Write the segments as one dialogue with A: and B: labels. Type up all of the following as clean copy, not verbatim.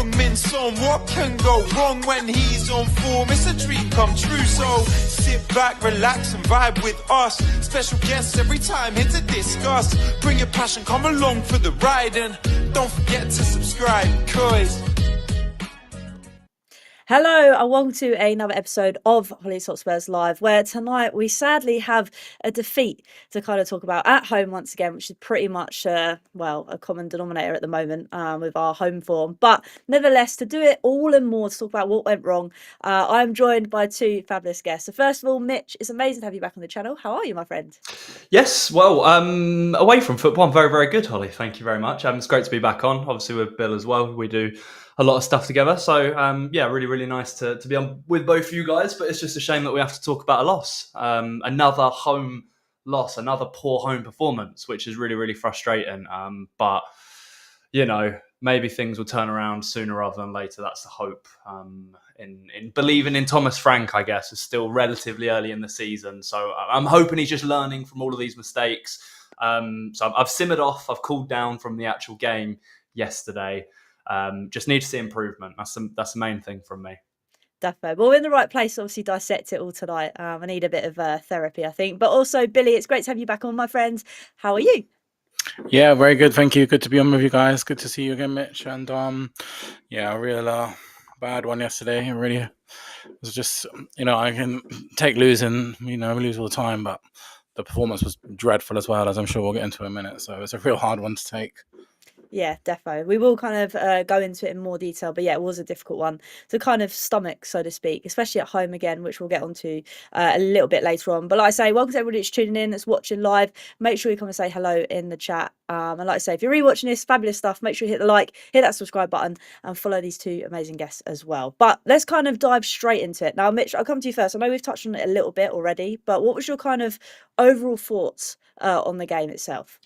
A: Heung-min Son, what can go wrong when he's on form? It's a dream come true, so sit back, relax and vibe with us. Special guests every time here to discuss. Bring your passion, come along for the ride, and don't forget to subscribe, cause...
B: Hello and welcome to another episode of Hollie Hotspurs Live, where tonight we sadly have a defeat to kind of talk about at home once again, which is pretty much, a common denominator at the moment with our home form. But nevertheless, to do it all and more, to talk about what went wrong, I'm joined by two fabulous guests. So first of all, Mitch, it's amazing to have you back on the channel. How are you, my friend?
C: Yes, well, away from football, I'm very, very good, Holly. Thank you very much. It's great to be back on, obviously with Bill as well. We do a lot of stuff together. So, really, really nice to be on with both you guys. But it's just a shame that we have to talk about a loss. Another home loss, another poor home performance, which is really, really frustrating. But, you know, maybe things will turn around sooner rather than later. That's the hope. In believing in Thomas Frank, I guess, is still relatively early in the season. So I'm hoping he's just learning from all of these mistakes. So I've simmered off. I've cooled down from the actual game yesterday. Just need to see improvement. That's the main thing from me.
B: Definitely. Well, we're in the right place to obviously dissect it all tonight. I need a bit of therapy, I think. But also, Billy, it's great to have you back on, my friend. How are you?
D: Yeah, very good. Thank you. Good to be on with you guys. Good to see you again, Mitch. And a real bad one yesterday. It really was just, I can take losing, we lose all the time, but the performance was dreadful as well, as I'm sure we'll get into in a minute. So it's a real hard one to take.
B: Yeah, defo. We will kind of go into it in more detail, but yeah, it was a difficult one to kind of stomach, so to speak, especially at home again, which we'll get onto a little bit later on. But like I say, welcome to everybody that's tuning in, that's watching live. Make sure you come and say hello in the chat. And like I say, if you're rewatching this, fabulous stuff, make sure you hit the like, hit that subscribe button, and follow these two amazing guests as well. But let's kind of dive straight into it. Now, Mitch, I'll come to you first. I know we've touched on it a little bit already, but what was your kind of overall thoughts on the game itself?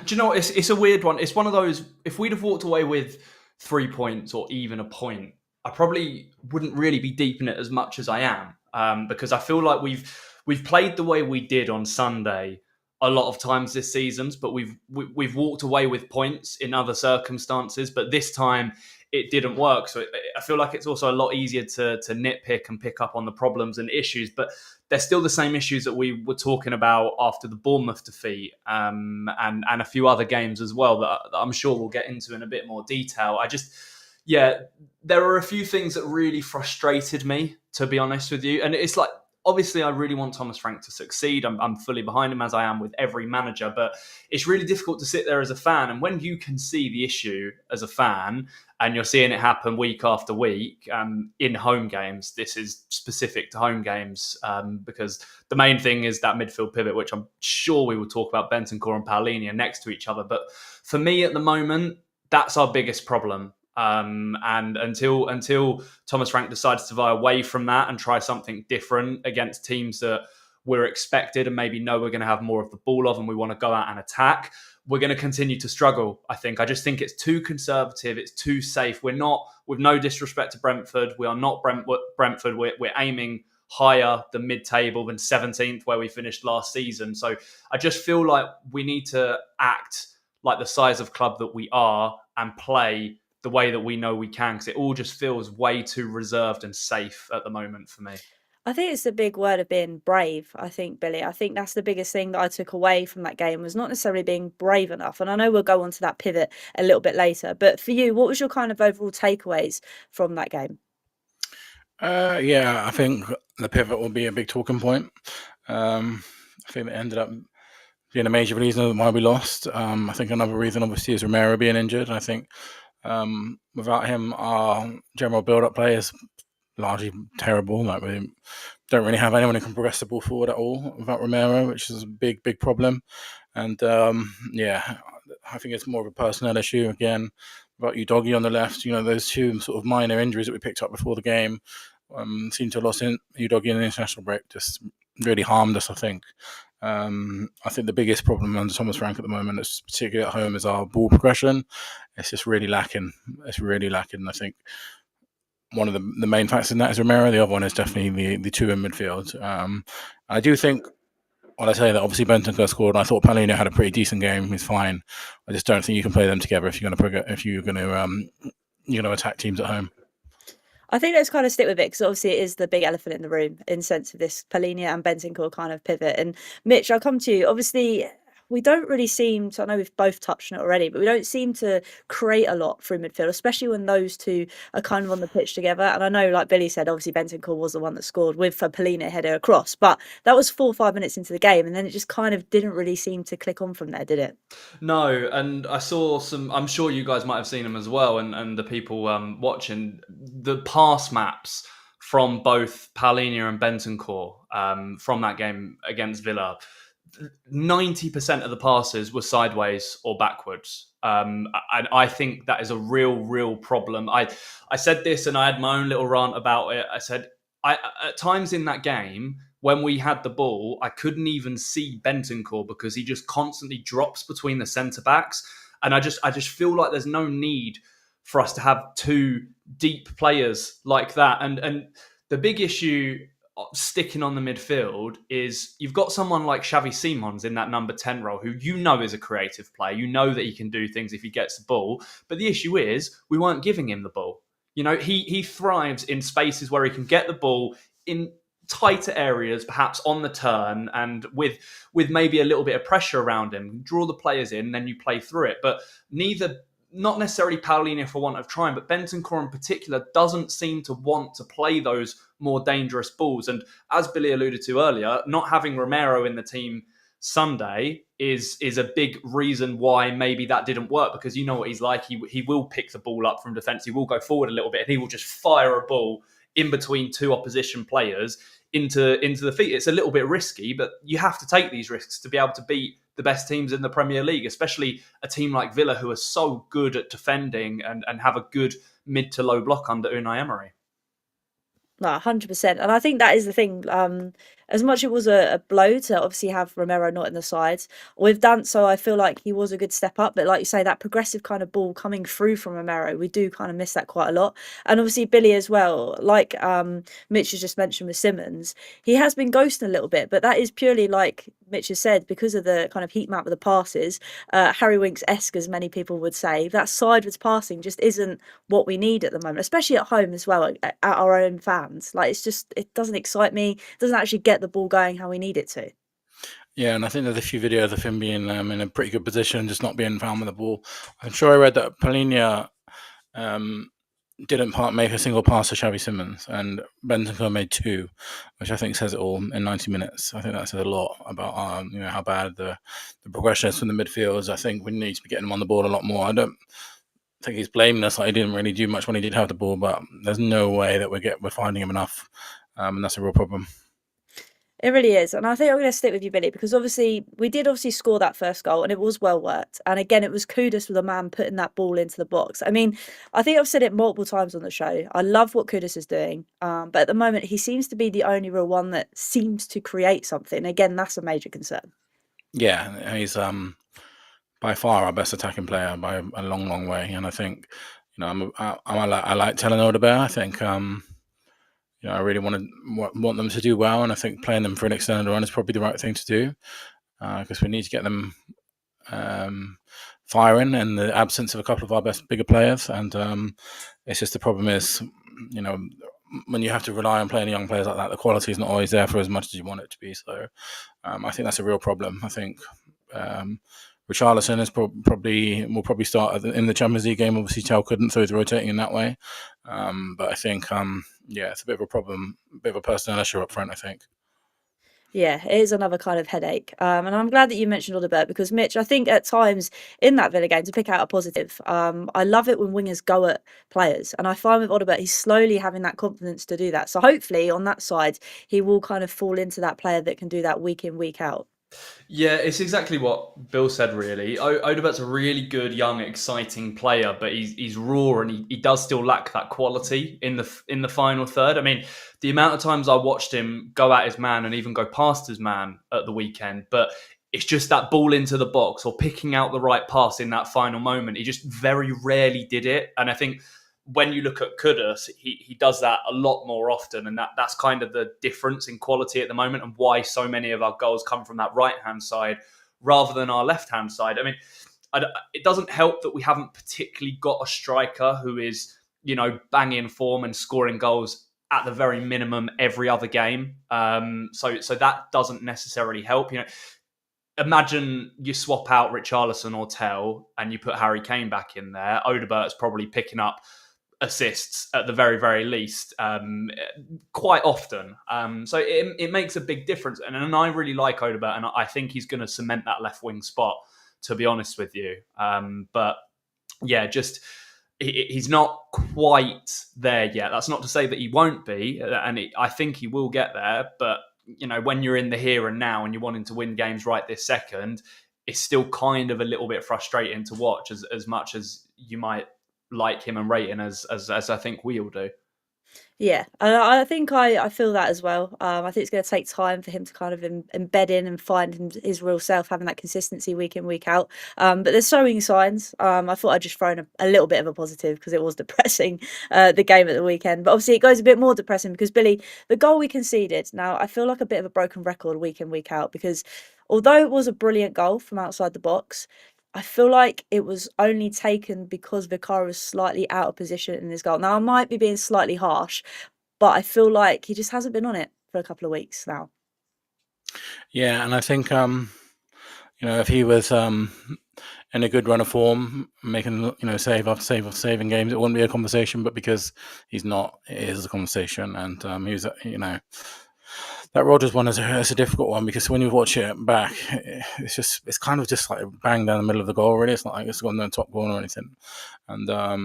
C: Do you know what? It's a weird one. It's one of those, if we'd have walked away with 3 points or even a point, I probably wouldn't really be deep in it as much as I am, because I feel like we've played the way we did on Sunday a lot of times this season, but we've walked away with points in other circumstances, but this time it didn't work. So I feel like it's also a lot easier to nitpick and pick up on the problems and issues, but they're still the same issues that we were talking about after the Bournemouth defeat, and a few other games as well that I'm sure we'll get into in a bit more detail. There are a few things that really frustrated me, to be honest with you. And it's like, obviously, I really want Thomas Frank to succeed. I'm fully behind him, as I am with every manager, but it's really difficult to sit there as a fan. And when you can see the issue as a fan, and you're seeing it happen week after week in home games, this is specific to home games, because the main thing is that midfield pivot, which I'm sure we will talk about. Bentancur and Paulinho next to each other. But for me at the moment, that's our biggest problem. And until Thomas Frank decides to veer away from that and try something different against teams that we're expected and maybe know we're going to have more of the ball of and we want to go out and attack, we're going to continue to struggle, I think. I just think it's too conservative. It's too safe. We're not, with no disrespect to Brentford, we are not Brentford. We're aiming higher than mid-table than 17th where we finished last season. So I just feel like we need to act like the size of club that we are and play the way that we know we can, because it all just feels way too reserved and safe at the moment for me.
B: I think it's the big word of being brave, I think, Billy. I think that's the biggest thing that I took away from that game, was not necessarily being brave enough. And I know we'll go on to that pivot a little bit later. But for you, what was your kind of overall takeaways from that game?
D: I think the pivot will be a big talking point. I think it ended up being a major reason why we lost. I think another reason, obviously, is Romero being injured. I think without him, our general build-up play is largely terrible. Like, we don't really have anyone who can progress the ball forward at all without Romero, which is a big problem. And I think it's more of a personnel issue again. About Udogie on the left, those two sort of minor injuries that we picked up before the game seem to have lost Udogie in the international break. Just really harmed us, I think. I think the biggest problem under Thomas Frank at the moment, particularly at home, is our ball progression. It's just really lacking. It's really lacking. I think one of the main factors in that is Romero. The other one is definitely the two in midfield. I do think while I say that obviously Bentancur scored, and I thought Palhinha had a pretty decent game. He's fine. I just don't think you can play them together if you're going to attack teams at home.
B: I think let's kind of stick with it because obviously it is the big elephant in the room in sense of this Palhinha and Bentancur kind of pivot. And Mitch, I'll come to you. Obviously, we don't really seem to, I know we've both touched on it already, but we don't seem to create a lot through midfield, especially when those two are kind of on the pitch together. And I know, like Billy said, obviously Bentancur was the one that scored with a Palhinha header across, but that was 4 or 5 minutes into the game. And then it just kind of didn't really seem to click on from there, did it?
C: No, and I saw some, I'm sure you guys might have seen them as well, and the people watching, the pass maps from both Palhinha and Bentancur from that game against Villa. 90% of the passes were sideways or backwards. And I think that is a real problem. I said this and I had my own little rant about it. I said, at times in that game, when we had the ball, I couldn't even see Bentancur because he just constantly drops between the centre backs. And I just feel like there's no need for us to have two deep players like that. And the big issue sticking on the midfield is you've got someone like Xavi Simons in that number 10 role who you know is a creative player. You know that he can do things if he gets the ball. But the issue is we weren't giving him the ball. You know, he thrives in spaces where he can get the ball in tighter areas, perhaps on the turn, and with maybe a little bit of pressure around him, draw the players in, then you play through it. But not necessarily Palhinha for want of trying, but Bentancur in particular doesn't seem to want to play those more dangerous balls. And as Billy alluded to earlier, not having Romero in the team Sunday is a big reason why maybe that didn't work, because you know what he's like. He will pick the ball up from defence. He will go forward a little bit and he will just fire a ball in between two opposition players into the feet. It's a little bit risky, but you have to take these risks to be able to beat the best teams in the Premier League, especially a team like Villa who are so good at defending and have a good mid to low block under Unai Emery.
B: No, 100%. And I think that is the thing. As much it was a blow to obviously have Romero not in the sides, with Danso, I feel like he was a good step up. But like you say, that progressive kind of ball coming through from Romero, we do kind of miss that quite a lot. And obviously Billy as well, like Mitch has just mentioned with Simmons, he has been ghosting a little bit, but that is purely like Mitch has said, because of the kind of heat map of the passes, Harry Winks-esque, as many people would say, that sideways passing just isn't what we need at the moment, especially at home as well, at our own fans. Like, it doesn't excite me. It doesn't actually get the ball going how we need it to.
D: Yeah, and I think there's a few videos of him being in a pretty good position, just not being found with the ball. I'm sure I read that Palhinha didn't make a single pass to Xavi Simons, and Bentancur made 2, which I think says it all in 90 minutes. I think that says a lot about how bad the progression is from the midfields. I think we need to be getting him on the ball a lot more. I don't think he's blaming us like he didn't really do much when he did have the ball, but there's no way that we're finding him enough, and that's a real problem.
B: It really is. And I think I'm going to stick with you, Billy, because we did score that first goal and it was well worked. And again, it was kudos for the man putting that ball into the box. I mean, I think I've said it multiple times on the show. I love what Kudus is doing. But at the moment, he seems to be the only real one that seems to create something. Again, that's a major concern.
D: Yeah, he's by far our best attacking player by a long way. And I think, I like Tottenham Hotspur. I think, I really want them to do well, and I think playing them for an extended run is probably the right thing to do, because we need to get them firing in the absence of a couple of our bigger players. And it's just the problem is, when you have to rely on playing young players like that, the quality is not always there for as much as you want it to be. So I think that's a real problem. I think Richarlison will probably start in the Champions League game. Obviously, Chel couldn't, so he's rotating in that way. But I think, it's a bit of a problem, a bit of a personnel issue up front, I think.
B: Yeah, it is another kind of headache. And I'm glad that you mentioned Odobert, because Mitch, I think at times in that Villa game, to pick out a positive, I love it when wingers go at players. And I find with Odobert, he's slowly having that confidence to do that. So hopefully on that side, he will kind of fall into that player that can do that week in, week out.
C: Yeah, it's exactly what Bill said, really. Odebert's a really good, young, exciting player, but he's raw and he does still lack that quality in the final third. I mean, the amount of times I watched him go at his man and even go past his man at the weekend, but it's just that ball into the box or picking out the right pass in that final moment. He just very rarely did it. And I think when you look at Kudus, he does that a lot more often, and that's kind of the difference in quality at the moment, and why so many of our goals come from that right-hand side rather than our left-hand side. I mean, it doesn't help that we haven't particularly got a striker who is, banging form and scoring goals at the very minimum every other game. So that doesn't necessarily help. Imagine you swap out Richarlison or Tell and you put Harry Kane back in there. Odegaard's probably picking up assists at the very, very least quite often. So it makes a big difference. And I really like Odegaard, and I think he's going to cement that left wing spot, to be honest with you. But yeah, just he's not quite there yet. That's not to say that he won't be, and I think he will get there. But when you're in the here and now and you're wanting to win games right this second, it's still kind of a little bit frustrating to watch, as much as you might like him and rate him as I think we all do.
B: Yeah, and I think I feel that as well. I think it's going to take time for him to kind of embed in and find his real self, having that consistency week in, week out. But there's showing signs. I thought I'd just throw in a little bit of a positive because it was depressing, the game at the weekend. But obviously it goes a bit more depressing because, Billy, the goal we conceded, now I feel like a bit of a broken record week in, week out, because although it was a brilliant goal from outside the box, I feel like it was only taken because Vicario was slightly out of position in his goal. Now, I might be being slightly harsh, but I feel like he just hasn't been on it for a couple of weeks now.
D: Yeah, and I think if he was in a good run of form, making save after save after save in games, it wouldn't be a conversation. But because he's not, it is a conversation. And he was, that Rodgers one is a difficult one, because when you watch it back, it's kind of just like bang down the middle of the goal. Really, it's not like it's gone in the top corner or anything. And I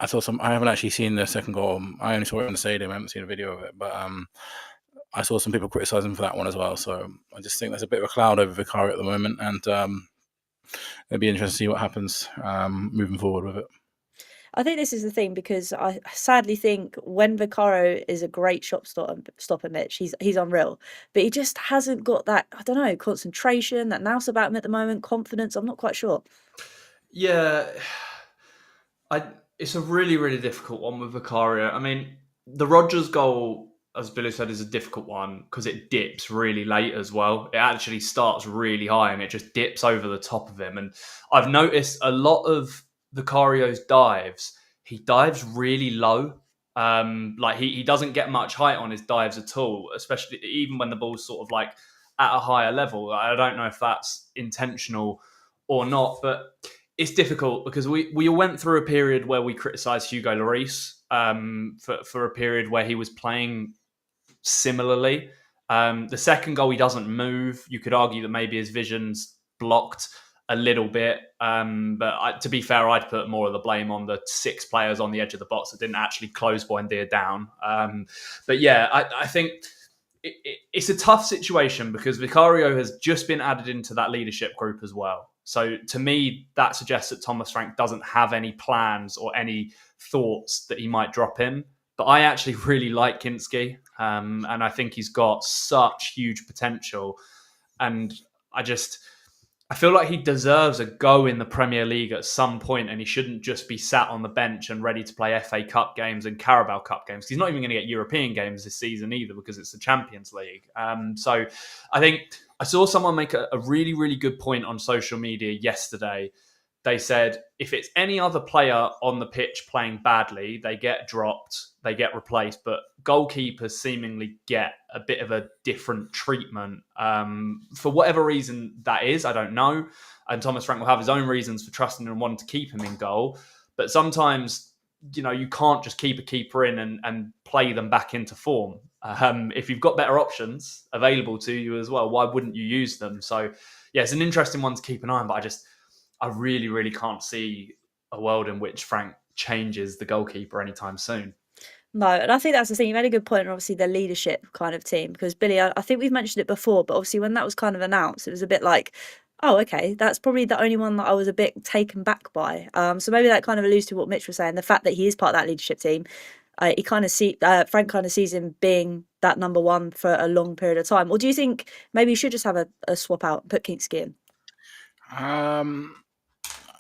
D: haven't actually seen the second goal. I only saw it in the stadium. I haven't seen a video of it, but I saw some people criticising for that one as well. So I just think there's a bit of a cloud over Vicario at the moment, and it'll be interesting to see what happens moving forward with it.
B: I think this is the thing, because I sadly think when Vicario is a great shot stopper, Mitch, he's unreal. But he just hasn't got that, I don't know, concentration, that nous about him at the moment, confidence. I'm not quite sure.
C: Yeah, it's a really, really difficult one with Vicario. I mean, the Rodgers goal, as Billy said, is a difficult one because it dips really late as well. It actually starts really high and it just dips over the top of him. And I've noticed a lot of Vicario's dives, he dives really low. Like he doesn't get much height on his dives at all, especially even when the ball's sort of like at a higher level. I don't know if that's intentional or not, but it's difficult because we went through a period where we criticised Hugo Lloris for a period where he was playing similarly. The second goal, he doesn't move. You could argue that maybe his vision's blocked a little bit. But to be fair, I'd put more of the blame on the 6 players on the edge of the box that didn't actually close Buendia down. But yeah, I think it's a tough situation because Vicario has just been added into that leadership group as well. So to me, that suggests that Thomas Frank doesn't have any plans or any thoughts that he might drop him. But I actually really like Kinski, and I think he's got such huge potential. And I feel like he deserves a go in the Premier League at some point, and he shouldn't just be sat on the bench and ready to play FA Cup games and Carabao Cup games. He's not even going to get European games this season either because it's the Champions League. So I think I saw someone make a really, really good point on social media yesterday. They said if it's any other player on the pitch playing badly, they get dropped, they get replaced, but goalkeepers seemingly get a bit of a different treatment. For whatever reason that is, I don't know. And Thomas Frank will have his own reasons for trusting and wanting to keep him in goal. But sometimes, you can't just keep a keeper in and play them back into form. If you've got better options available to you as well, why wouldn't you use them? So, yeah, it's an interesting one to keep an eye on, but I really, really can't see a world in which Frank changes the goalkeeper anytime soon.
B: No, and I think that's the thing. You made a good point on obviously the leadership kind of team, because Billy, I think we've mentioned it before, but obviously when that was kind of announced, it was a bit like, oh, okay, that's probably the only one that I was a bit taken back by. So maybe that kind of alludes to what Mitch was saying, the fact that he is part of that leadership team. Frank kind of sees him being that number one for a long period of time. Or do you think maybe you should just have a swap out and put Kinski in?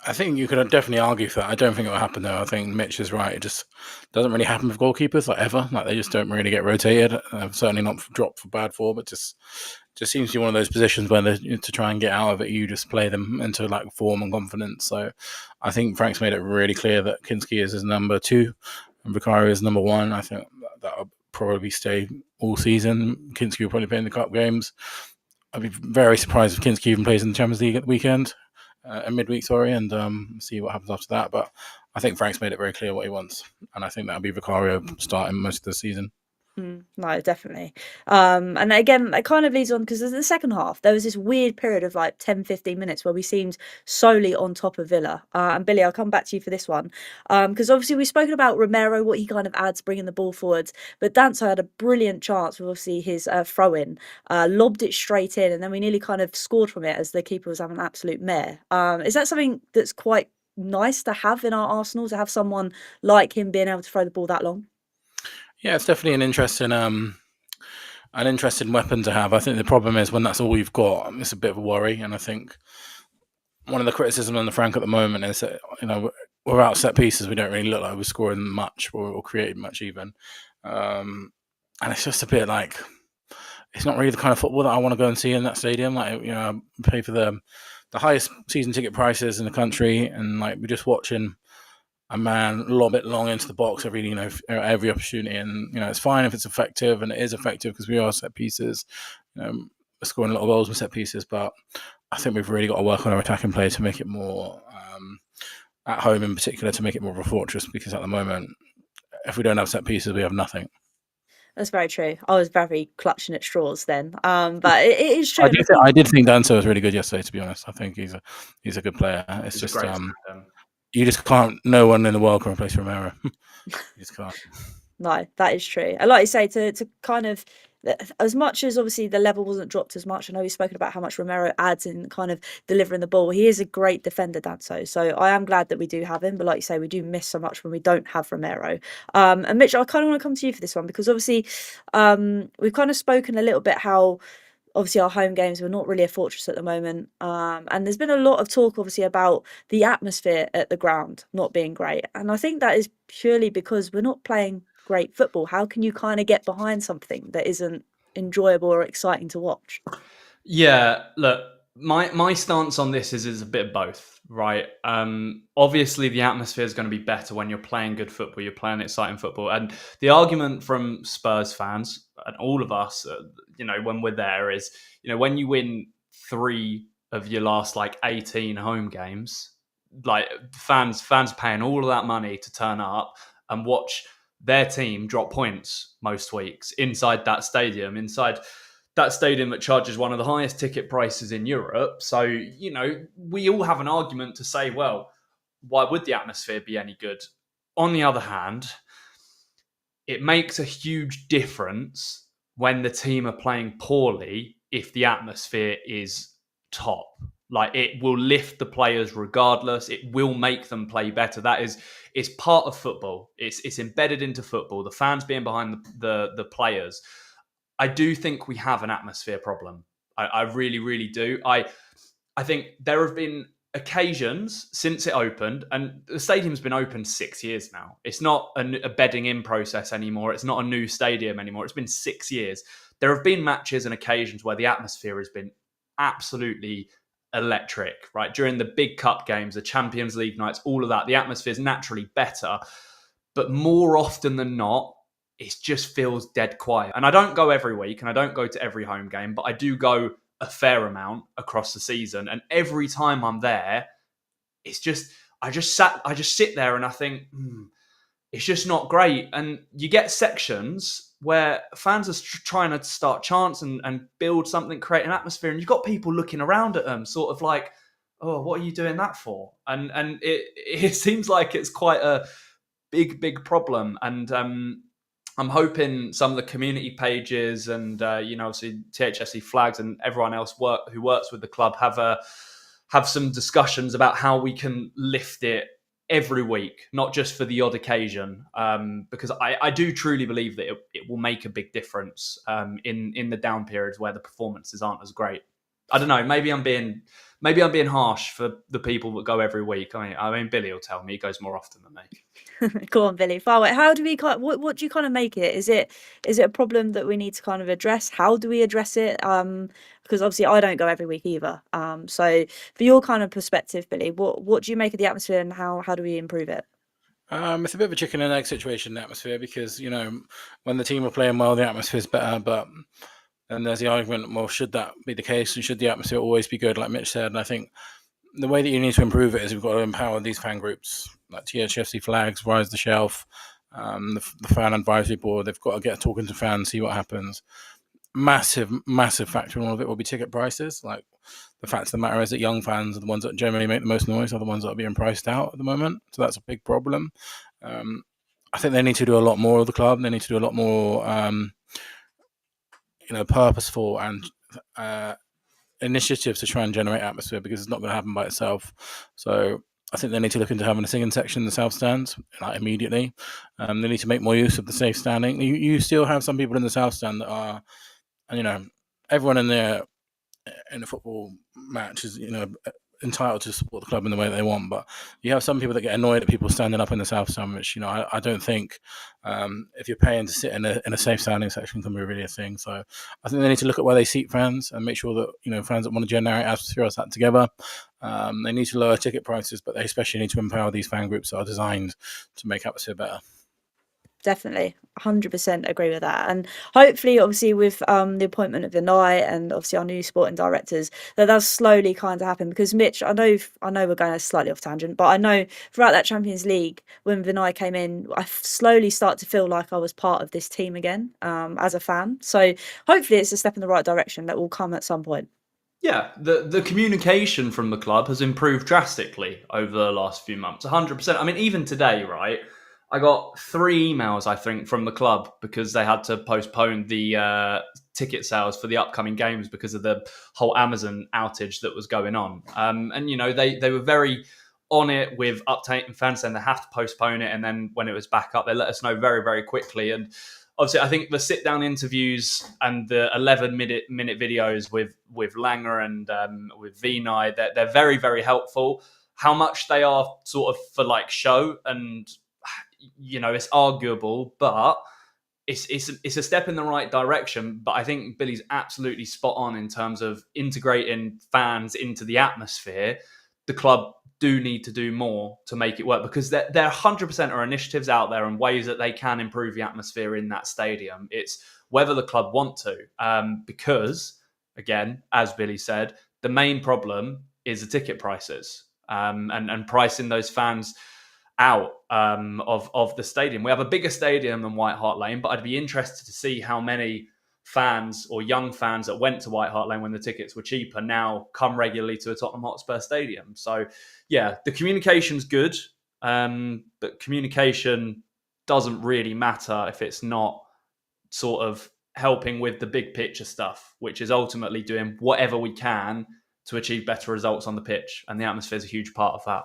D: I think you could definitely argue for that. I don't think it will happen though. I think Mitch is right. It just doesn't really happen with goalkeepers, like ever. Like they just don't really get rotated. Certainly not dropped for bad form, but just seems to be one of those positions where to try and get out of it, you just play them into like form and confidence. So I think Frank's made it really clear that Kinski is his number 2 and Vicario is number 1. I think that'll probably stay all season. Kinski will probably play in the cup games. I'd be very surprised if Kinski even plays in the Champions League at the weekend. Midweek, sorry, and see what happens after that. But I think Frank's made it very clear what he wants, and I think that'll be Vicario starting most of the season.
B: No, definitely. And again, that kind of leads on because in the second half, there was this weird period of like 10, 15 minutes where we seemed solely on top of Villa. And Billy, I'll come back to you for this one. Because obviously we've spoken about Romero, what he kind of adds, bringing the ball forwards. But Danso had a brilliant chance with obviously his throw-in, lobbed it straight in, and then we nearly kind of scored from it as the keeper was having an absolute mare. Is that something that's quite nice to have in our Arsenal, to have someone like him being able to throw the ball that long?
D: Yeah, it's definitely an interesting weapon to have. I think the problem is when that's all you've got, it's a bit of a worry. And I think one of the criticisms on the Frank at the moment is that without set pieces, we don't really look like we're scoring much or creating much even. And it's just a bit like it's not really the kind of football that I want to go and see in that stadium. Like I pay for the highest season ticket prices in the country, and like we're just watching a man lob it long into the box every opportunity, and it's fine if it's effective, and it is effective because we are set pieces. We're scoring a lot of goals with set pieces, but I think we've really got to work on our attacking play to make it more at home, in particular, to make it more of a fortress. Because at the moment, if we don't have set pieces, we have nothing.
B: That's very true. I was very clutching at straws then, but it is true.
D: I did think Danso was really good yesterday. To be honest, I think he's a good player. It's just you just can't. No one in the world can replace Romero. You just can't.
B: No, that is true. And like you say, to kind of, as much as obviously the level wasn't dropped as much, I know we've spoken about how much Romero adds in kind of delivering the ball. He is a great defender, Danso. So I am glad that we do have him. But like you say, we do miss so much when we don't have Romero. And Mitch, I kind of want to come to you for this one because obviously we've kind of spoken a little bit how obviously our home games, we're not really a fortress at the moment. And there's been a lot of talk obviously about the atmosphere at the ground not being great. And I think that is purely because we're not playing great football. How can you kind of get behind something that isn't enjoyable or exciting to watch?
C: Yeah, look, my stance on this is a bit of both, right? Obviously, the atmosphere is going to be better when you're playing good football, you're playing exciting football. And the argument from Spurs fans and all of us, when we're there is, when you win 3 of your last like 18 home games, like fans paying all of that money to turn up and watch their team drop points most weeks inside that stadium that charges one of the highest ticket prices in Europe. So, we all have an argument to say, well, why would the atmosphere be any good? On the other hand, it makes a huge difference when the team are playing poorly if the atmosphere is top. Like, it will lift the players regardless. It will make them play better. It's part of football. It's embedded into football. The fans being behind the players. I do think we have an atmosphere problem. I really, really do. I think there have been occasions since it opened, and the stadium's been open 6 years now. It's not a bedding in process anymore. It's not a new stadium anymore. It's been 6 years. There have been matches and occasions where the atmosphere has been absolutely electric, right? During the big cup games, the Champions League nights, all of that, the atmosphere is naturally better. But more often than not, it just feels dead quiet. And I don't go every week and I don't go to every home game, but I do go a fair amount across the season. And every time I'm there, it's just, I just sit there and I think, it's just not great. And you get sections where fans are trying to start chants and build something, create an atmosphere. And you've got people looking around at them sort of like, oh, what are you doing that for? And it seems like it's quite a big problem. And I'm hoping some of the community pages and obviously THSC flags and everyone else who works with the club have some discussions about how we can lift it every week, not just for the odd occasion, because I do truly believe that it will make a big difference in the down periods where the performances aren't as great. I don't know, maybe I'm being maybe I'm being harsh for the people that go every week. I mean, Billy will tell me he goes more often than me.
B: Go on, Billy. Far away. How do we what do you kind of make it? Is it a problem that we need to kind of address? How do we address it? Because obviously I don't go every week either. So for your kind of perspective, Billy, what do you make of the atmosphere, and how do we improve it?
D: It's a bit of a chicken and egg situation, the atmosphere, because when the team are playing well, the atmosphere is better. But then there's the argument: well, should that be the case, and should the atmosphere always be good, like Mitch said? And I think the way that you need to improve it is we've got to empower these fan groups, like THFC Flags, Rise the Shelf, the fan advisory board. They've got to get talking to fans, see what happens. Massive factor in all of it will be ticket prices. Like, the fact of the matter is that young fans are the ones that generally make the most noise, are the ones that are being priced out at the moment. So that's a big problem. I think they need to do a lot more of the club. They need to do a lot more, purposeful and initiatives to try and generate atmosphere, because it's not going to happen by itself. So I think they need to look into having a singing section in the south stands, like, immediately. They need to make more use of the safe standing. You still have some people in the south stand that are, everyone in the football match is, entitled to support the club in the way that they want, but you have some people that get annoyed at people standing up in the south stand, which I don't think, if you're paying to sit in a safe standing section, can be really a thing. So I think they need to look at where they seat fans and make sure that fans that want to generate atmosphere are sat together. They need to lower ticket prices, but they especially need to empower these fan groups that are designed to make atmosphere better.
B: Definitely, 100% agree with that. And hopefully, obviously, with the appointment of Vinay and obviously our new sporting directors, that's slowly kind of happen. Because Mitch, I know we're going slightly off tangent, but I know throughout that Champions League, when Vinay came in, I slowly start to feel like I was part of this team again, as a fan. So hopefully it's a step in the right direction that will come at some point.
C: Yeah, the communication from the club has improved drastically over the last few months, 100%. I mean, even today, right, I got 3 emails, I think, from the club because they had to postpone the ticket sales for the upcoming games because of the whole Amazon outage that was going on. And, they were very on it with updating fans saying they have to postpone it. And then when it was back up, they let us know very, very quickly. And obviously, I think the sit-down interviews and the 11-minute videos with Langer and with Vinay, they're very, very helpful. How much they are sort of for show, and it's arguable, but it's a step in the right direction. But I think Billy's absolutely spot on in terms of integrating fans into the atmosphere. The club do need to do more to make it work, because there 100% are initiatives out there and ways that they can improve the atmosphere in that stadium. It's whether the club want to, because, again, as Billy said, the main problem is the ticket prices, and pricing those fans out of the stadium. We have a bigger stadium than White Hart Lane, but I'd be interested to see how many fans or young fans that went to White Hart Lane when the tickets were cheaper now come regularly to a Tottenham Hotspur stadium. So yeah, the communication's good, but communication doesn't really matter if it's not sort of helping with the big picture stuff, which is ultimately doing whatever we can to achieve better results on the pitch, and the atmosphere is a huge part of that.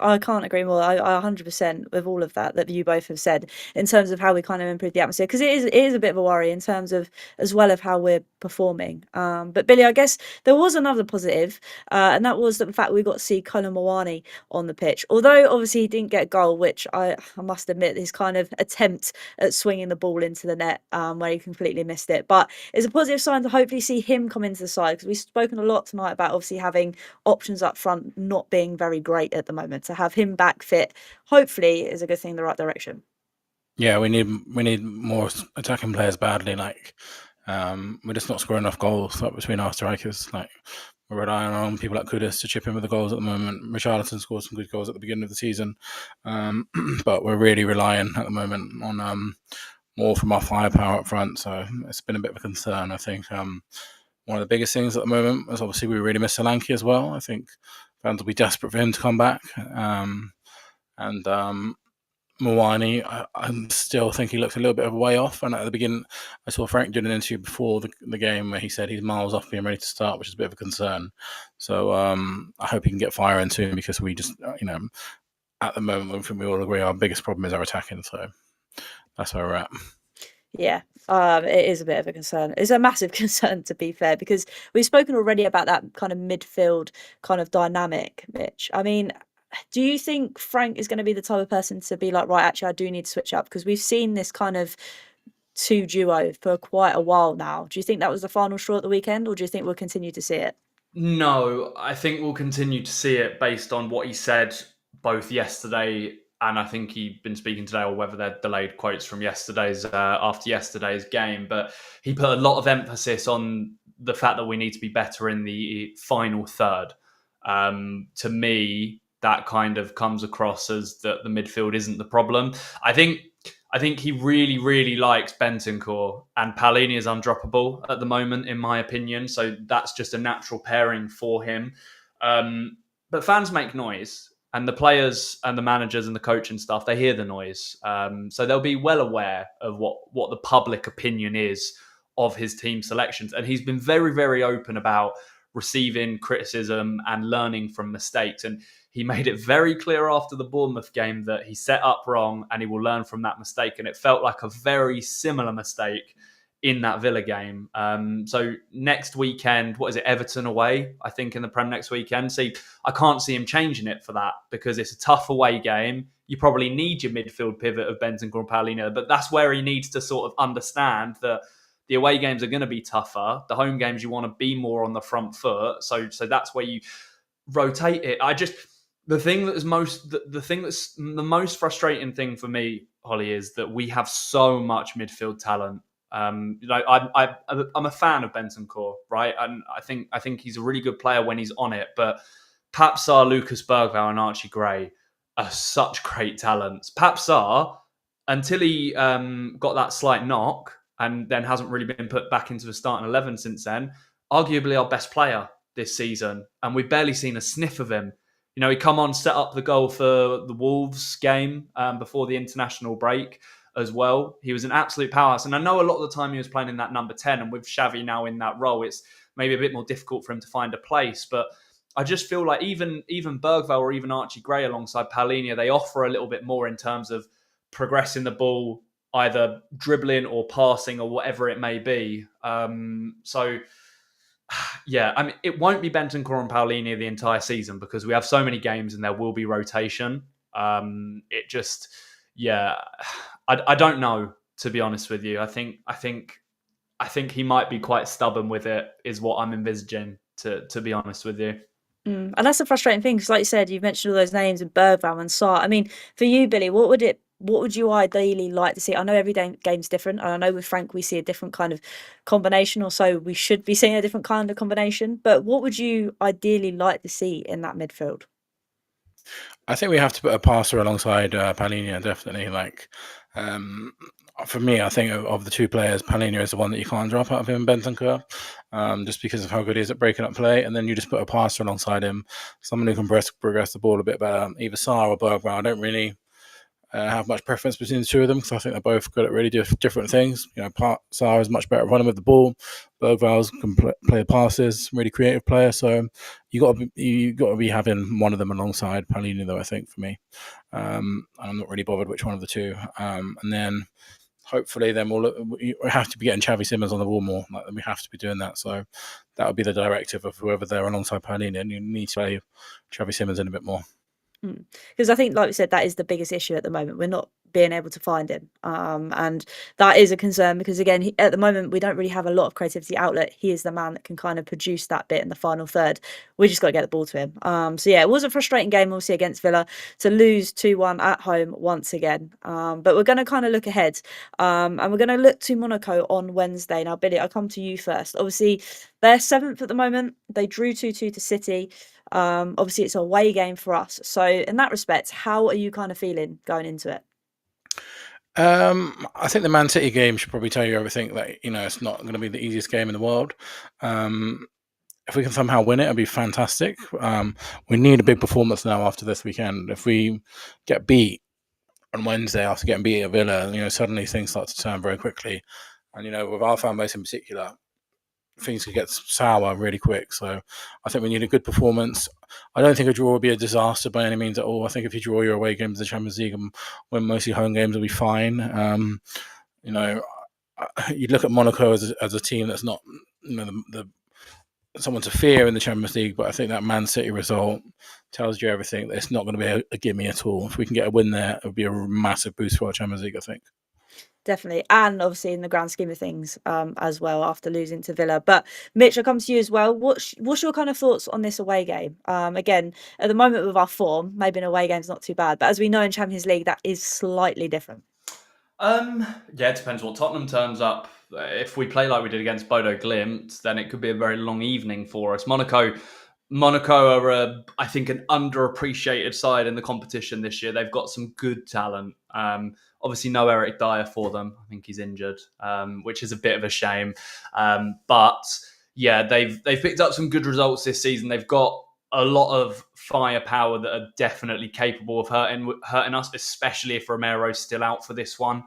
B: I can't agree more. I 100% with all of that you both have said in terms of how we kind of improve the atmosphere, because it is a bit of a worry in terms of as well of how we're performing. But Billy, I guess there was another positive, and that was the fact we got to see Colin Mawani on the pitch. Although obviously he didn't get a goal, which I must admit his kind of attempt at swinging the ball into the net, where he completely missed it. But it's a positive sign to hopefully see him come into the side, because we've spoken a lot tonight about obviously having options up front not being very great at the moment. To have him back fit, hopefully, is a good thing in the right direction.
D: Yeah, we need more attacking players badly. We're just not scoring enough goals between our strikers. We're relying on people like Kudus to chip in with the goals at the moment. Richarlison scored some good goals at the beginning of the season, but we're really relying at the moment on more from our firepower up front. So it's been a bit of a concern. I think one of the biggest things at the moment is obviously we really miss Solanke as well. I think fans will be desperate for him to come back. And Mawani, I still think he looked a little bit of a way off. And at the beginning, I saw Frank doing an interview before the game where he said he's miles off being ready to start, which is a bit of a concern. So I hope he can get fire into him, because we just, at the moment, I think we all agree our biggest problem is our attacking. So that's where we're at.
B: Yeah, it is a bit of a concern. It's a massive concern, to be fair, because we've spoken already about that kind of midfield kind of dynamic, Mitch. I mean, do you think Frank is going to be the type of person to be like, right, actually, I do need to switch up? Because we've seen this kind of two duo for quite a while now. Do you think that was the final straw at the weekend, or do you think we'll continue to see it?
C: No, I think we'll continue to see it based on what he said both yesterday and I think he'd been speaking today, or whether they're delayed quotes from yesterday's after yesterday's game. But he put a lot of emphasis on the fact that we need to be better in the final third. To me, that kind of comes across as that the midfield isn't the problem. I think he really, really likes Bentancur, and Palini is undroppable at the moment, in my opinion. So that's just a natural pairing for him. But fans make noise, and the players and the managers and the coach and stuff, they hear the noise. So they'll be well aware of what the public opinion is of his team selections. And he's been very, very open about receiving criticism and learning from mistakes. And he made it very clear after the Bournemouth game that he set up wrong and he will learn from that mistake. And it felt like a very similar mistake in that Villa game. So next weekend, what is it, Everton away, I think, in the Prem next weekend. See, I can't see him changing it for that because it's a tough away game. You probably need your midfield pivot of Bentancur and Paulino, but that's where he needs to sort of understand that the away games are going to be tougher. The home games, you want to be more on the front foot. So that's where you rotate it. The thing that's the most frustrating thing for me, Hollie, is that we have so much midfield talent. I'm a fan of Bentancur, right? And I think he's a really good player when he's on it. But Papsar, Lucas Bergvall, and Archie Gray are such great talents. Papsar, until he got that slight knock and then hasn't really been put back into the starting 11 since then, arguably our best player this season. And we've barely seen a sniff of him. You know, he come on, set up the goal for the Wolves game before the international break as well. He was an absolute powerhouse. And I know a lot of the time he was playing in that number 10, and with Xavi now in that role, it's maybe a bit more difficult for him to find a place. But I just feel like even Bergvall or even Archie Gray alongside Palhinha, they offer a little bit more in terms of progressing the ball, either dribbling or passing or whatever it may be. Yeah, I mean, it won't be Bentancur and Palhinha the entire season because we have so many games and there will be rotation. I don't know, to be honest with you. I think he might be quite stubborn with it, is what I'm envisaging, to be honest with you.
B: And that's a frustrating thing because, like you said, you've mentioned all those names and Bergvall and Sarr. I mean, for you, Billy, what would you ideally like to see? I know every game's different, and I know with Frank we see a different kind of combination, or so we should be seeing a different kind of combination. But what would you ideally like to see in that midfield?
D: I think we have to put a passer alongside Palhinha, definitely. For me, I think of the two players, Palhinha is the one that you can't drop out of him, Bentancur, just because of how good he is at breaking up play. And then you just put a passer alongside him, someone who can progress the ball a bit better, either Sarr or Bergwijn. I don't really have much preference between the two of them because I think they're both good at really different things. You know, Sarr is much better at running with the ball. Bergwijn can play the passes, really creative player. So you got to be having one of them alongside Palhinha, though. I think for me, I'm not really bothered which one of the two. And then hopefully, then we have to be getting Xavi Simons on the ball more. We have to be doing that. So that would be the directive of whoever they're alongside Palhinha, and you need to play Xavi Simons in a bit more.
B: Because I think, like we said, that is the biggest issue at the moment. We're not being able to find him. And that is a concern because, again, at the moment, we don't really have a lot of creativity outlet. He is the man that can kind of produce that bit in the final third. We just got to get the ball to him. So, yeah, it was a frustrating game, obviously, against Villa to lose 2-1 at home once again. But we're going to kind of look ahead and we're going to look to Monaco on Wednesday. Now, Billy, I'll come to you first. Obviously, they're 7th at the moment. They drew 2-2 to City. Obviously, it's a away game for us. So, in that respect, how are you kind of feeling going into it?
D: I think the Man City game should probably tell you everything. That it's not going to be the easiest game in the world. If we can somehow win it, it'd be fantastic. We need a big performance now after this weekend. If we get beat on Wednesday after getting beat at Villa, suddenly things start to turn very quickly. And with our fan base in particular, things could get sour really quick. So I think we need a good performance. I don't think a draw will be a disaster by any means at all. I think if you draw your away games in the Champions League and win mostly home games, will be fine. you'd look at Monaco as a team that's not, the someone to fear in the Champions League, but I think that Man City result tells you everything. It's not going to be a gimme at all. If we can get a win there, it would be a massive boost for our Champions League, I think.
B: Definitely, and obviously in the grand scheme of things, as well, after losing to Villa. But Mitch, I'll come to you as well. What's your kind of thoughts on this away game? Again, at the moment with our form, maybe an away game's not too bad, but as we know in Champions League, that is slightly different.
C: Yeah, it depends what Tottenham turns up. If we play like we did against Bodo Glimt, then it could be a very long evening for us. Monaco are, I think, an underappreciated side in the competition this year. They've got some good talent. Obviously, no Eric Dyer for them. I think he's injured, which is a bit of a shame. But yeah, they've picked up some good results this season. They've got a lot of firepower that are definitely capable of hurting us, especially if Romero's still out for this one.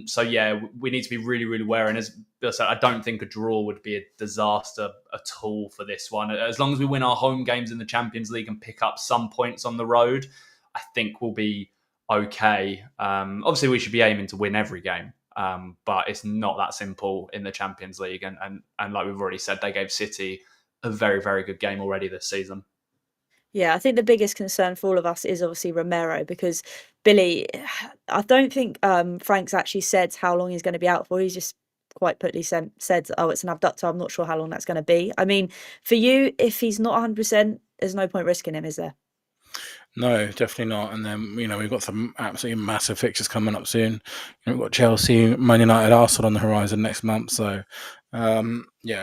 C: So yeah, we need to be really, really wary. And as Bill said, I don't think a draw would be a disaster at all for this one. As long as we win our home games in the Champions League and pick up some points on the road, I think we'll be okay. Obviously, we should be aiming to win every game. But it's not that simple in the Champions League. And like we've already said, they gave City a very, very good game already this season.
B: Yeah, I think the biggest concern for all of us is obviously Romero, because Billy, I don't think Frank's actually said how long he's going to be out for. He's just quite putly said, oh, it's an abductor. I'm not sure how long that's going to be. I mean, for you, if he's not 100%, there's no point risking him, is there?
D: No, definitely not. And then, we've got some absolutely massive fixtures coming up soon. We've got Chelsea, Man United, Arsenal on the horizon next month. So, yeah,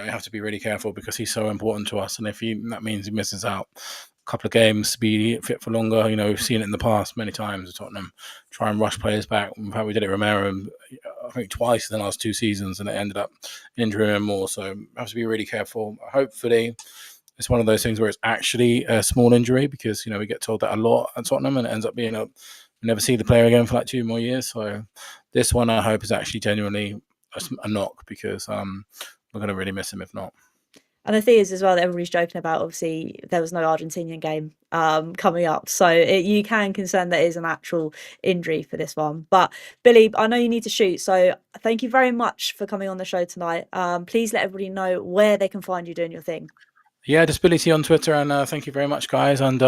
D: we have to be really careful because he's so important to us. And that means he misses out a couple of games to be fit for longer. We've seen it in the past many times with Tottenham try and rush players back. In fact, we did it with Romero, I think, twice in the last 2 seasons, and it ended up injuring him more. So, we have to be really careful. Hopefully, it's one of those things where it's actually a small injury, because we get told that a lot at Tottenham, and it ends up being we never see the player again for like 2 more years. So this one, I hope, is actually genuinely a knock, because we're going to really miss him if not.
B: And the thing is as well that everybody's joking about, obviously, there was no Argentinian game coming up. So you can concern that it is an actual injury for this one. But Billy, I know you need to shoot. So thank you very much for coming on the show tonight. Please let everybody know where they can find you doing your thing.
D: Yeah, just Billie T on Twitter, and thank you very much, guys. And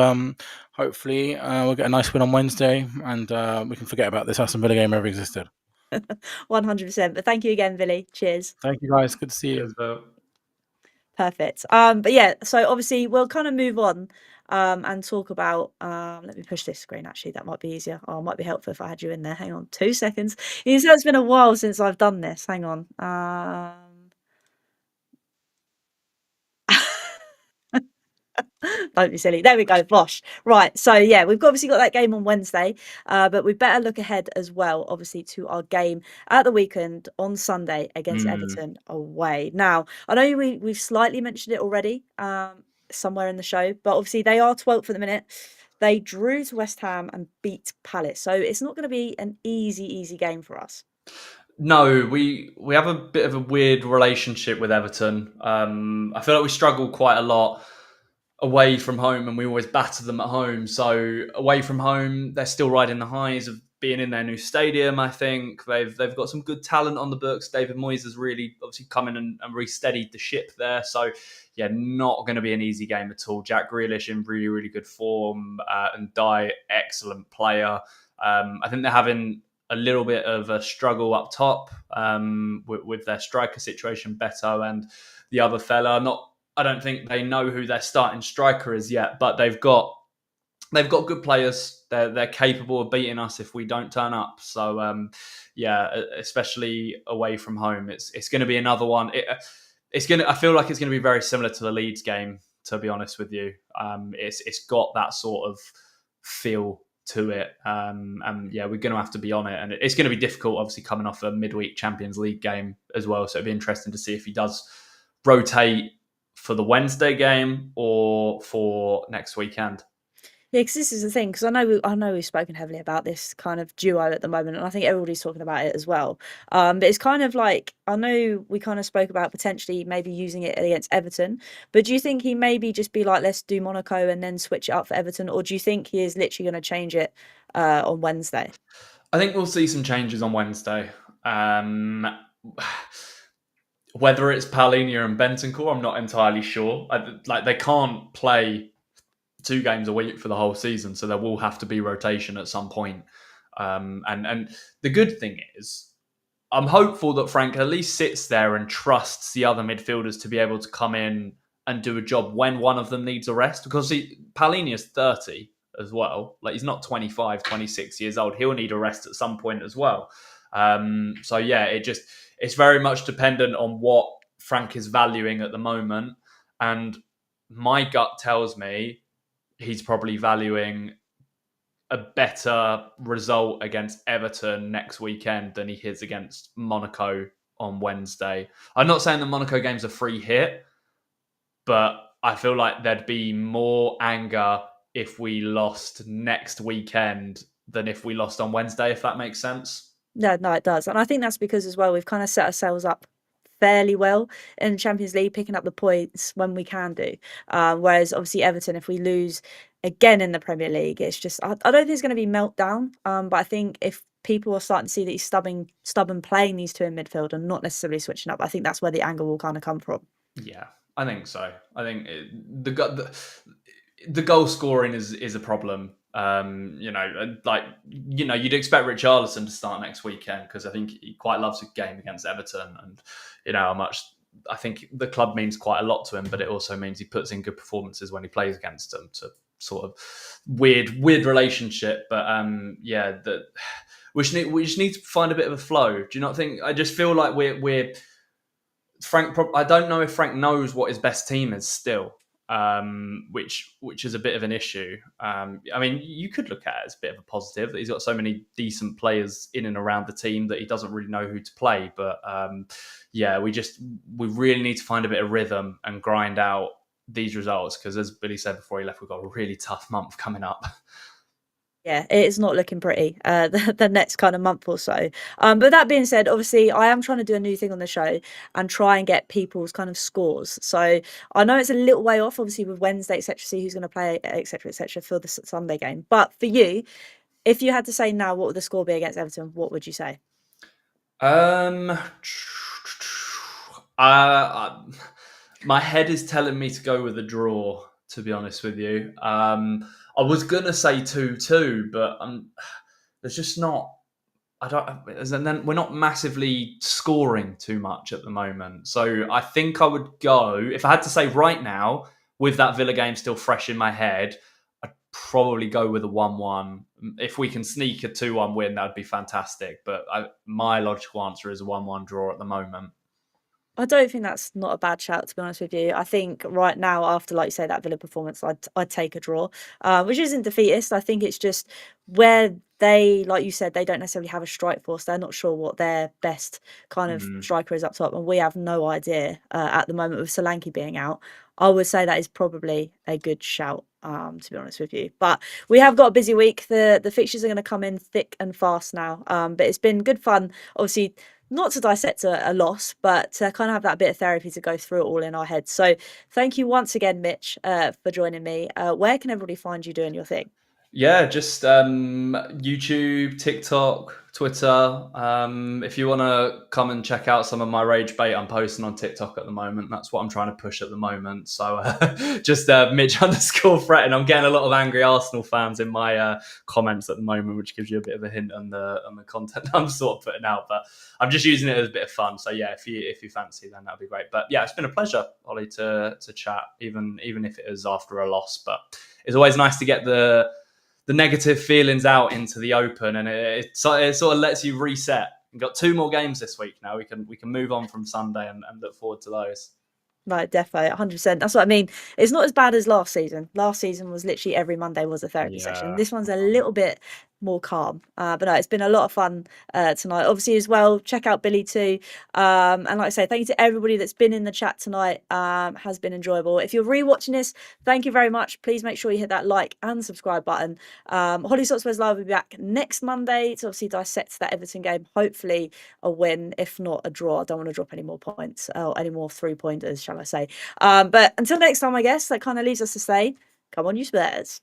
D: hopefully we'll get a nice win on Wednesday, and we can forget about this Aston Villa game ever existed.
B: 100%. But thank you again, Billy. Cheers.
D: Thank you, guys. Good to see you.
B: Perfect. But yeah, so obviously we'll kind of move on and talk about, let me push this screen, actually, that might be easier. It might be helpful if I had you in there. Hang on 2 seconds. You know, it's been a while since I've done this. Hang on. Don't be silly. There we go. Bosh. Right. So yeah, we've obviously got that game on Wednesday, but we better look ahead as well, obviously, to our game at the weekend on Sunday against Everton away. Now, I know we've slightly mentioned it already somewhere in the show, but obviously they are 12th at the minute. They drew to West Ham and beat Palace, so it's not going to be an easy game for us.
C: No, we have a bit of a weird relationship with Everton. I feel like we struggle quite a lot away from home, and we always batter them at home. So away from home, they're still riding the highs of being in their new stadium. I think they've got some good talent on the books. David Moyes has really obviously come in and re-steadied the ship there. So yeah, not going to be an easy game at all. Jack Grealish in really, really good form, and Dye, excellent player. I think they're having a little bit of a struggle up top with their striker situation, Beto, and the other fella. I don't think they know who their starting striker is yet, but they've got good players. They're capable of beating us if we don't turn up. So yeah, especially away from home, it's going to be another one. I feel like it's going to be very similar to the Leeds game, to be honest with you. It's got that sort of feel to it, and yeah, we're going to have to be on it, and it's going to be difficult, obviously, coming off a midweek Champions League game as well. So it'd be interesting to see if he does rotate for the Wednesday game or for next weekend.
B: Yeah, because this is the thing, because I know we've spoken heavily about this kind of duo at the moment, and I think everybody's talking about it as well. But it's kind of like, I know we kind of spoke about potentially maybe using it against Everton, but do you think he maybe just be like, let's do Monaco and then switch it up for Everton, or do you think he is literally going to change it on Wednesday?
C: I think we'll see some changes on Wednesday. whether it's Palhinha and Bentancur, I'm not entirely sure. They can't play 2 games a week for the whole season, so there will have to be rotation at some point. And the good thing is, I'm hopeful that Frank at least sits there and trusts the other midfielders to be able to come in and do a job when one of them needs a rest. Because Palhinha is 30 as well. Like, he's not 25, 26 years old. He'll need a rest at some point as well. So yeah, it's very much dependent on what Frank is valuing at the moment. And my gut tells me he's probably valuing a better result against Everton next weekend than he is against Monaco on Wednesday. I'm not saying the Monaco game's a free hit, but I feel like there'd be more anger if we lost next weekend than if we lost on Wednesday, if that makes sense.
B: No, it does. And I think that's because as well, we've kind of set ourselves up fairly well in the Champions League, picking up the points when we can do. Whereas obviously Everton, if we lose again in the Premier League, it's just, I don't think it's going to be meltdown. But I think if people are starting to see that he's stubborn playing these 2 in midfield and not necessarily switching up, I think that's where the anger will kind of come from.
C: Yeah, I think so. I think the goal scoring is a problem. You'd expect Richarlison to start next weekend because I think he quite loves a game against Everton, and how much I think the club means quite a lot to him, but it also means he puts in good performances when he plays against them. To sort of weird relationship, but we just need to find a bit of a flow. Do you not think? I just feel like we're Frank. I don't know if Frank knows what his best team is still. Which is a bit of an issue. I mean, you could look at it as a bit of a positive that he's got so many decent players in and around the team that he doesn't really know who to play. But we really need to find a bit of rhythm and grind out these results because, as Billy said before he left, we've got a really tough month coming up.
B: Yeah, it is not looking pretty the next kind of month or so. But that being said, obviously, I am trying to do a new thing on the show and try and get people's kind of scores. So I know it's a little way off, obviously, with Wednesday, etc., see who's going to play, etc., for the Sunday game. But for you, if you had to say now, what would the score be against Everton? What would you say?
C: My head is telling me to go with a draw, to be honest with you. I was gonna say 2-2, but there's just not. And then we're not massively scoring too much at the moment. So I think I would go, if I had to say right now, with that Villa game still fresh in my head, I'd probably go with a 1-1. If we can sneak a 2-1 win, that'd be fantastic. But my logical answer is a 1-1 draw at the moment.
B: I don't think that's not a bad shout, to be honest with you. I think right now, after, like you say, that Villa performance, I'd take a draw, which isn't defeatist. I think it's just where they, like you said, they don't necessarily have a strike force. They're not sure what their best kind of striker is up top, and we have no idea at the moment with Solanke being out. I would say that is probably a good shout, to be honest with you. But we have got a busy week. The fixtures are going to come in thick and fast now. But it's been good fun, obviously, not to dissect a loss, but to kind of have that bit of therapy to go through it all in our heads. So thank you once again, Mitch, for joining me. Where can everybody find you doing your thing?
C: Yeah, just YouTube, TikTok, Twitter. If you want to come and check out some of my rage bait I'm posting on TikTok at the moment, that's what I'm trying to push at the moment. So just Mitch_fretting. I'm getting a lot of angry Arsenal fans in my comments at the moment, which gives you a bit of a hint on the content I'm sort of putting out. But I'm just using it as a bit of fun. So yeah, if you fancy, then that'd be great. But yeah, it's been a pleasure, Hollie, to chat, even if it is after a loss. But it's always nice to get the negative feelings out into the open, and it sort of lets you reset. We've got 2 more games this week now. We can move on from Sunday and look forward to those.
B: Right, defo, 100%. That's what I mean. It's not as bad as last season. Last season was literally every Monday was a therapy session. This one's a little bit more calm. But no, it's been a lot of fun tonight. Obviously, as well, check out Billie too. And like I say, thank you to everybody that's been in the chat tonight. Has been enjoyable. If you're rewatching this, thank you very much. Please make sure you hit that like and subscribe button. Hollie Hotspurs Live will be back next Monday to obviously dissect that Everton game. Hopefully a win, if not a draw. I don't want to drop any more points or any more 3-pointers, shall I say. But until next time, I guess that kind of leaves us to say, come on, you Spurs.